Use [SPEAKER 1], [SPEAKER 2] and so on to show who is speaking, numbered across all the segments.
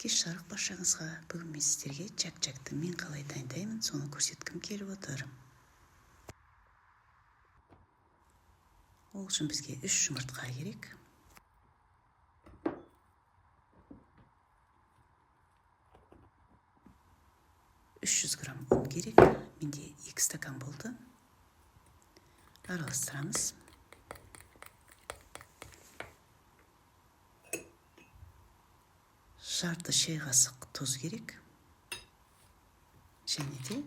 [SPEAKER 1] Кеш жарық баршаңызға. Бүгін мен сіздерге жак-жакты мен қалай дайындаймын, соны көрсеткім келіп отыр. Ол үшін бізге 3 жұмыртқа керек. 300 грамм ұн керек. Менде 2 стакан болды. Араластырамыз. Жарты шай қасық тұз керек. Және де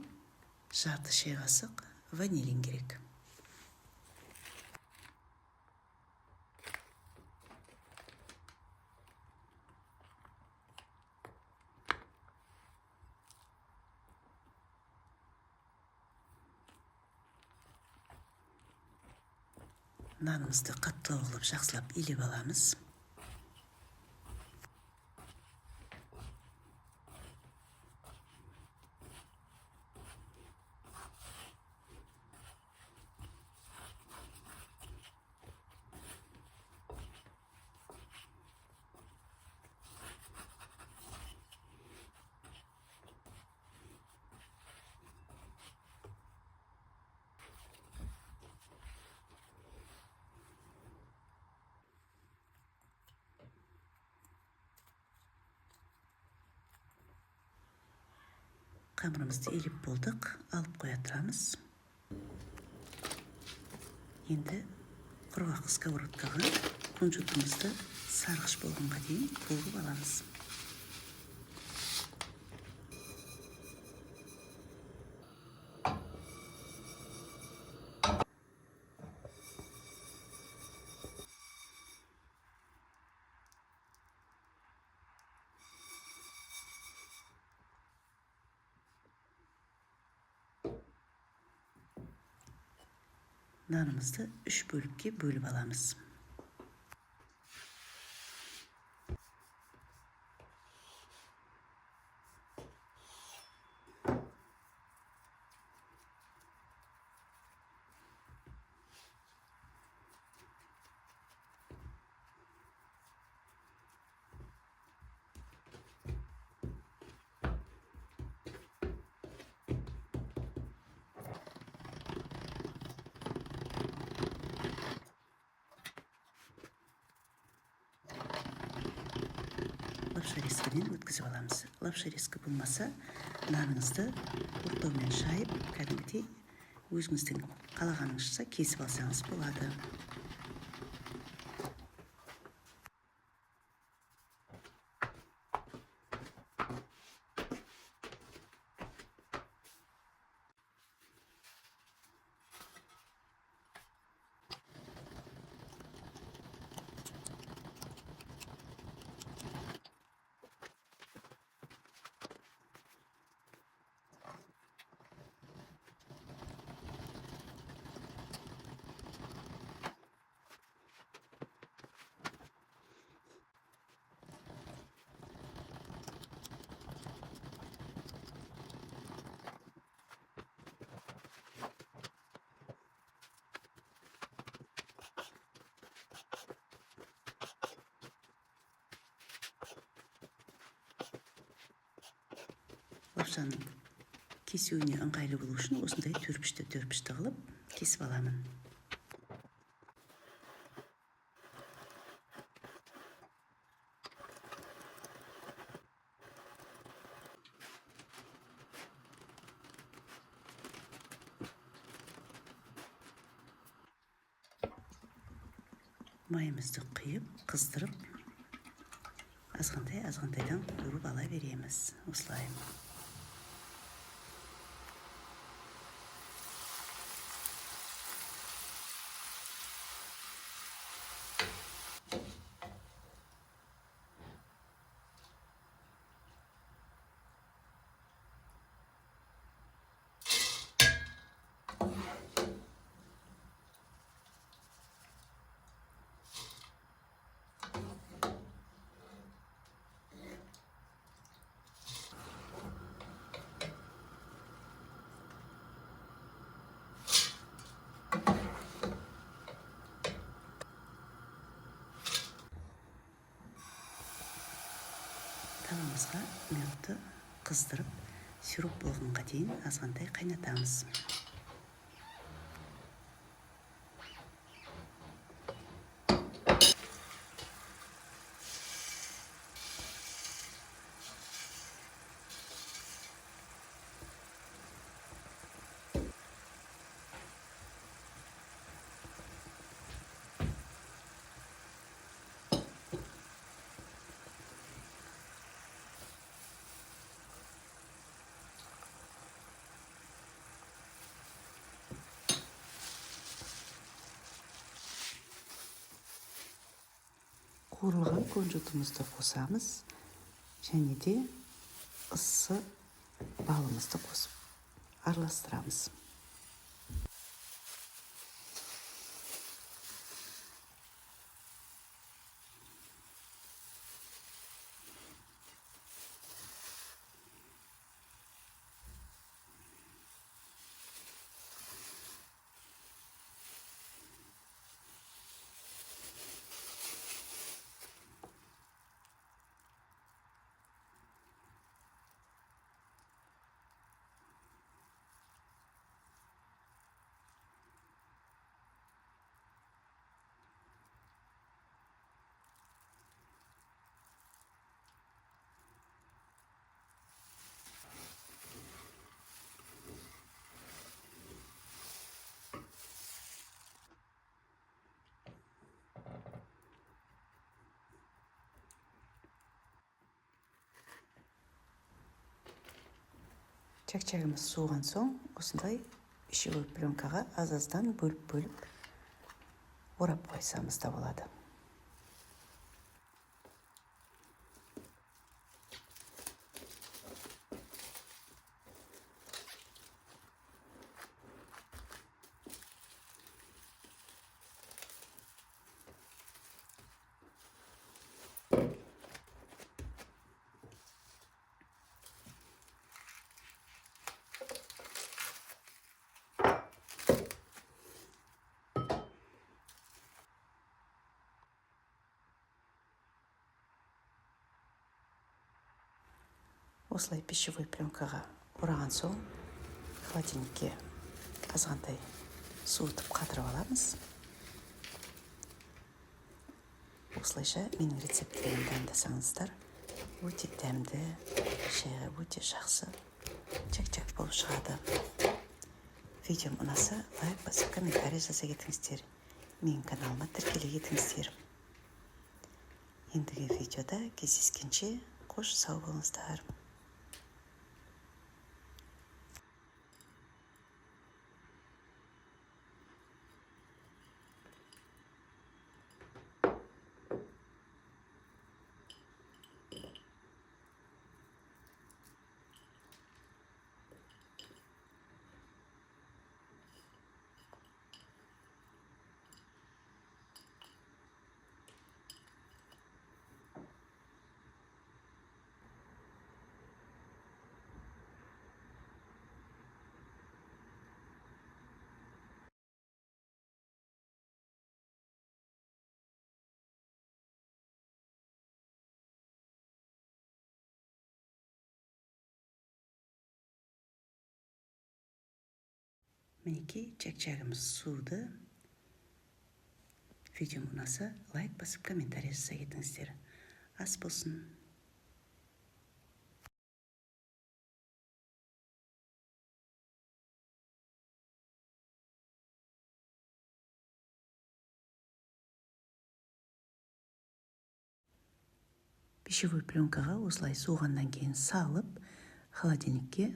[SPEAKER 1] жарты шай қасық ванилин керек. Нанымызды қаттылау қылып жақсылап илеп аламыз. Қамырымызды илеп болдық, алып қоя тұрамыз. Енді құрғақ сковородкаға күнжутымызды сарғыш болғанға дейін қуырып аламыз. Нанымызды 3 бөлікке бөліп аламыз. Лапша-резкіден өткізіп аламыз. Лапша-резкі болмаса, наныңызды ұртаумен шайып, кәдімгідей өзіңіздің қалағаныңызша кесіп алсаңыз болады. Лапшаның кесуіне ыңғайлы болу үшін осындай төрпішті қылып кесіп аламын. Майымызды құйып, қыздырып, азғантайдан қуырып ала береміз. Осылай. Табамызға медті қыздырып, сироп болғанға дейін азғантай қайнатамыз. Қуырылған күнжутымызды қосамыз, және де ыссы балымызды қосып араластырамыз. Чак-чагымыз суыған соң, осындай пищевой пленкаға аз-аздан бөліп орап қойсамыз да болады. Осылай пищевой пленкаға ораған соң, холодильникке азғантай суытып қатырып аламыз. Осылайша менің рецепттерімді дайындасаңыздар, өте дәмді, шайға өте жақсы чак-чак болып шығады. Видеом ұнаса, лайк басып, комментарий жаза кетіңіздер. Менің каналыма тіркеле кетіңіздер. Ендігі видеода кездескенше қош сау болыңыздар. Мінекей чак-чагымыз суыды. Видеом ұнаса, лайк басып, комментарий жаза кетіңіздер. Ас болсын. Пищевой пленкаға осылай суығаннан кейін салып, холодильникке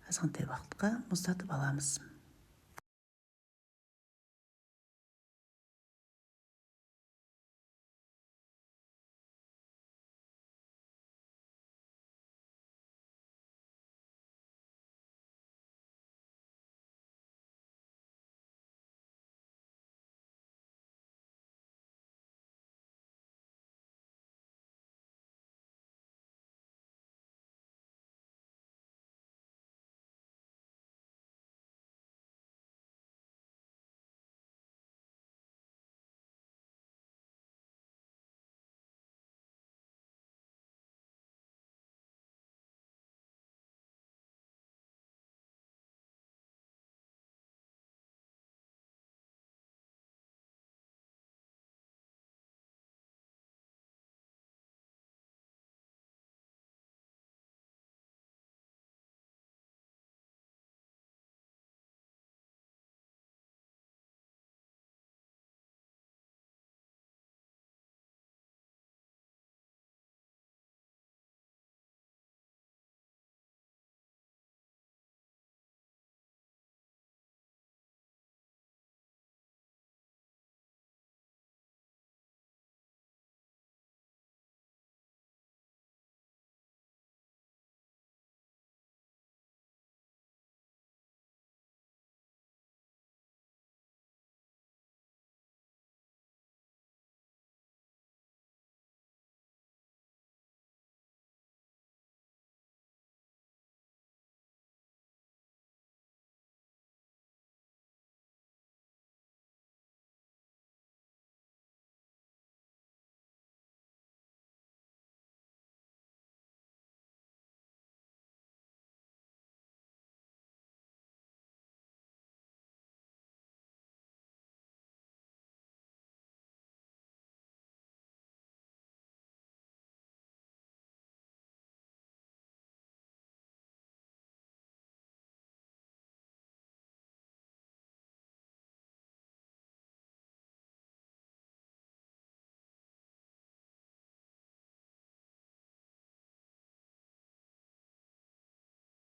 [SPEAKER 1] азғантай уақытқа мұздатып аламыз.